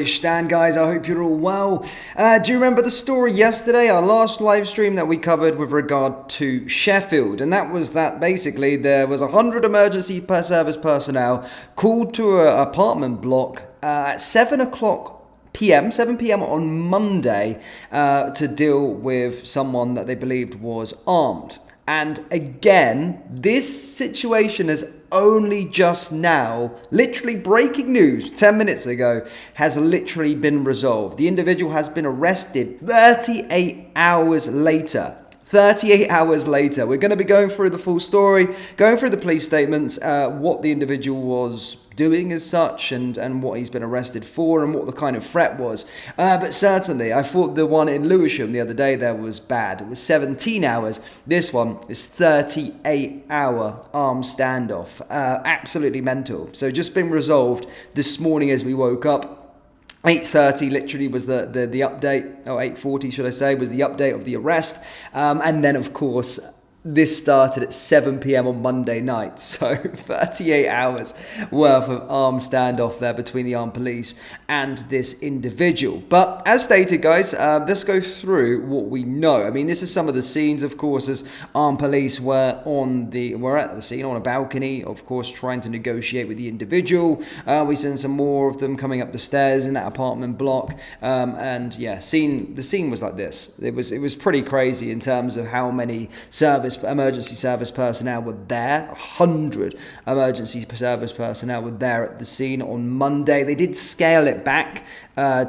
Stan, guys, I hope you're all well. Do you remember the story yesterday, our last live stream that we covered with regard to Sheffield? And that was that basically there was 100 emergency service personnel called to an apartment block at 7 o'clock p.m., 7 p.m. on Monday to deal with someone that they believed was armed. And again, this situation has only just now, literally breaking news 10 minutes ago, has literally been resolved. The individual has been arrested 38 hours later. 38 hours later. We're going to be going through the full story, going through the police statements, what the individual was doing as such, and what he's been arrested for, and what the kind of threat was. But certainly, I thought the one in Lewisham the other day there was bad. It was 17 hours. This one is 38-hour armed standoff. Absolutely mental. So just been resolved this morning as we woke up. 8:30 literally was the update, or 8:40 should I say, was the update of the arrest. And then, of course, this started at 7 p.m. on Monday night, so 38 hours worth of armed standoff there between the armed police and this individual. But as stated, guys, let's go through what we know. I mean, this is some of the scenes, of course, as armed police were at the scene on a balcony, of course, trying to negotiate with the individual. We've seen some more of them coming up the stairs in that apartment block, and yeah, the scene was like this. It was pretty crazy in terms of how many emergency service personnel were there. 100 emergency service personnel were there at the scene on Monday. They did scale it back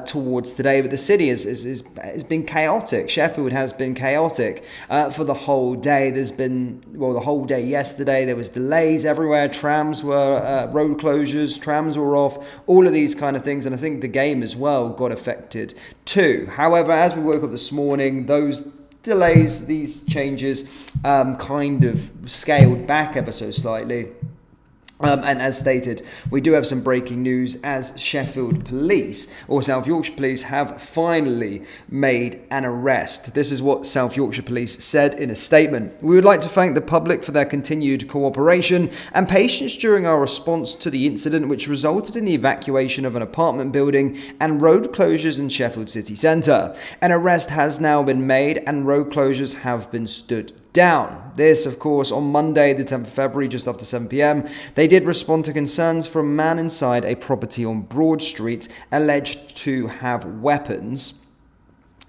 towards today, but the city has been chaotic. Sheffield has been chaotic for the whole day. There's been, the whole day yesterday, there was delays everywhere. Trams were, road closures, trams were off, all of these kind of things, and I think the game as well got affected too. However, as we woke up this morning, those delays, these changes kind of scaled back ever so slightly. And as stated, we do have some breaking news as Sheffield Police, or South Yorkshire Police, have finally made an arrest. This is what South Yorkshire Police said in a statement. We would like to thank the public for their continued cooperation and patience during our response to the incident, which resulted in the evacuation of an apartment building and road closures in Sheffield city centre. An arrest has now been made and road closures have been stood down. This, of course, on Monday, the 10th of February, just after 7 p.m. They did respond to concerns from a man inside a property on Broad Street alleged to have weapons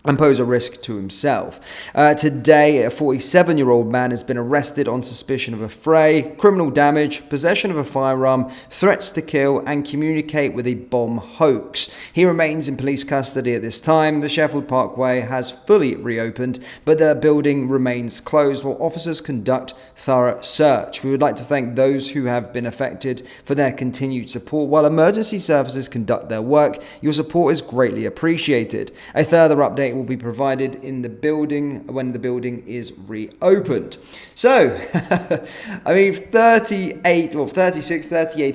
and pose a risk to himself. Today, a 47-year-old man has been arrested on suspicion of affray, criminal damage, possession of a firearm, threats to kill, and communicate with a bomb hoax. He remains in police custody at this time. The Sheffield Parkway has fully reopened, but the building remains closed while officers conduct thorough search. We would like to thank those who have been affected for their continued support while emergency services conduct their work. Your support is greatly appreciated. A further update will be provided in the building when the building is reopened. So, I mean, 38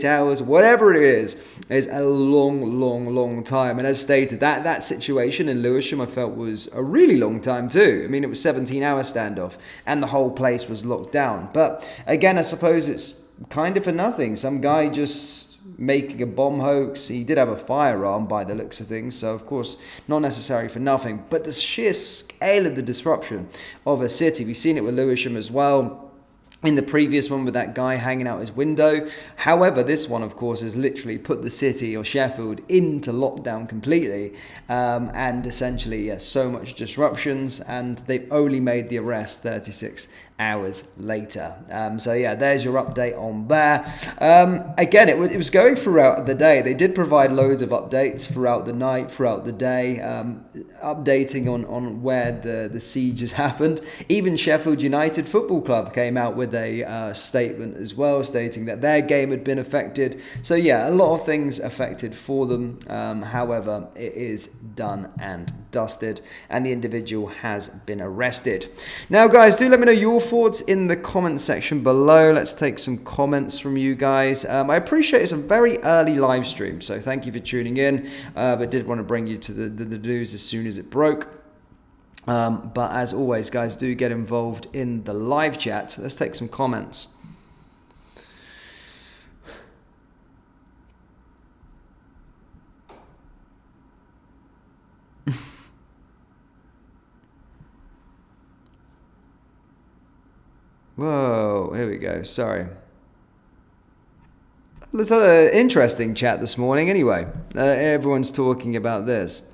hours, whatever it is a long time. And as stated, that situation in Lewisham I felt was a really long time too. I mean, it was 17-hour standoff and the whole place was locked down. But again, I suppose it's kind of for nothing. Some guy just making a bomb hoax. He did have a firearm by the looks of things, so of course not necessary for nothing, but the sheer scale of the disruption of a city, we've seen it with Lewisham as well in the previous one with that guy hanging out his window. However, this one, of course, has literally put the city or Sheffield into lockdown completely, and essentially, so much disruptions, and they've only made the arrest 36 hours later. So yeah, there's your update on there. Again, it was going throughout the day. They did provide loads of updates throughout the night, throughout the day, updating on where the siege has happened. Even Sheffield United Football Club came out with a statement as well, stating that their game had been affected. So yeah, a lot of things affected for them. However, it is done and dusted, and the individual has been arrested. Now, guys, do let me know your thoughts in the comment section below. Let's take some comments from you guys. I appreciate it's a very early live stream, so thank you for tuning in, but did want to bring you to the news as soon as it broke. But as always, guys, do get involved in the live chat. Let's take some comments. Whoa, here we go. Sorry. Let's have an interesting chat this morning anyway. Everyone's talking about this.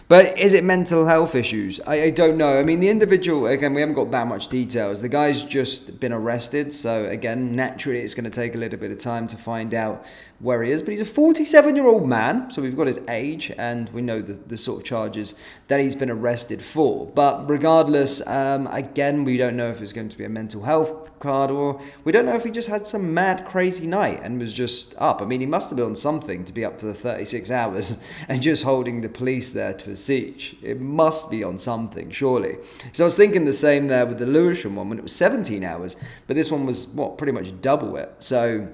But is it mental health issues? I don't know. I mean, the individual, again, we haven't got that much details. The guy's just been arrested. So, again, naturally, it's going to take a little bit of time to find out where he is. But he's a 47-year-old man. So we've got his age and we know the sort of charges that he's been arrested for. But regardless, again, we don't know if it's going to be a mental health card or we don't know if he just had some mad, crazy night and was just up. I mean, he must have been on something to be up for the 36 hours and just holding the police there to a siege. It must be on something, surely. So I was thinking the same there with the Lewisham one when it was 17 hours, but this one was, pretty much double it. So,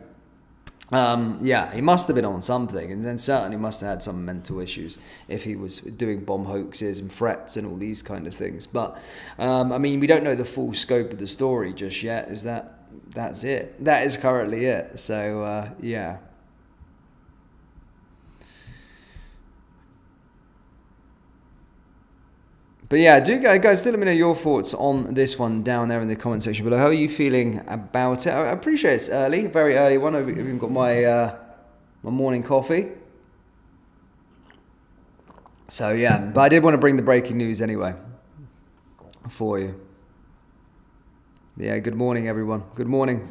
he must have been on something, and then certainly must have had some mental issues if he was doing bomb hoaxes and threats and all these kind of things. But, I mean, we don't know the full scope of the story just yet. That's it. That is currently it. So, yeah. But yeah, guys, do let me know your thoughts on this one down there in the comment section below. How are you feeling about it? I appreciate it's early, very early one. I've even got my morning coffee. So yeah, but I did want to bring the breaking news anyway for you. Yeah, good morning, everyone. Good morning.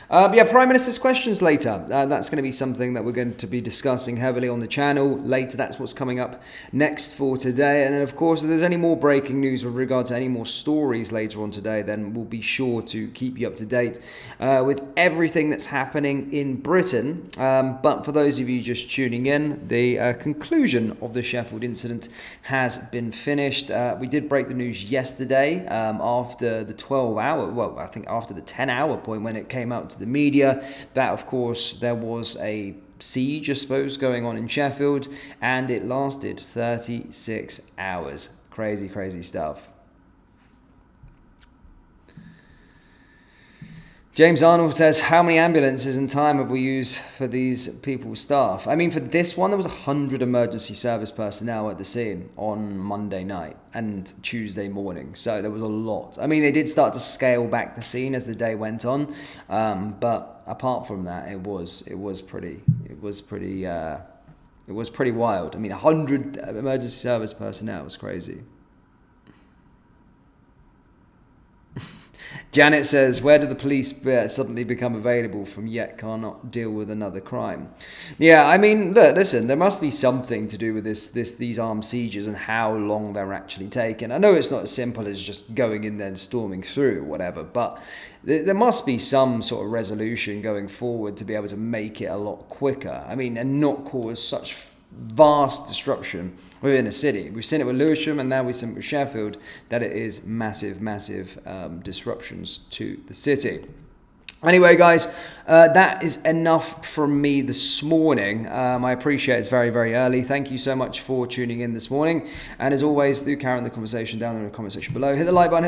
Prime Minister's questions later. That's going to be something that we're going to be discussing heavily on the channel later. That's what's coming up next for today. And then, of course, if there's any more breaking news with regard to any more stories later on today, then we'll be sure to keep you up to date with everything that's happening in Britain. But for those of you just tuning in, the conclusion of the Sheffield incident has been finished. We did break the news yesterday after the 12-hour, I think after the 10-hour point when it came out to the media, that of course there was a siege, I suppose, going on in Sheffield, and it lasted 36 hours. Crazy stuff. James Arnold says, how many ambulances and time have we used for these people's staff? I mean, for this one, there was 100 emergency service personnel at the scene on Monday night and Tuesday morning. So there was a lot. I mean, they did start to scale back the scene as the day went on. But apart from that, it was pretty wild. I mean, 100 emergency service personnel was crazy. Janet says, where do the police suddenly become available from yet cannot deal with another crime? Yeah, I mean, look, listen, there must be something to do with these armed sieges and how long they're actually taking. I know it's not as simple as just going in there and storming through or whatever, but there must be some sort of resolution going forward to be able to make it a lot quicker. I mean, and not cause such vast disruption within a city. We've seen it with Lewisham and now we've seen it with Sheffield, that it is massive disruptions to the city. Anyway, guys, that is enough from me this morning. I appreciate it's very, very early. Thank you so much for tuning in this morning. And as always, do carry on the conversation down in the comment section below. Hit the like button, hit the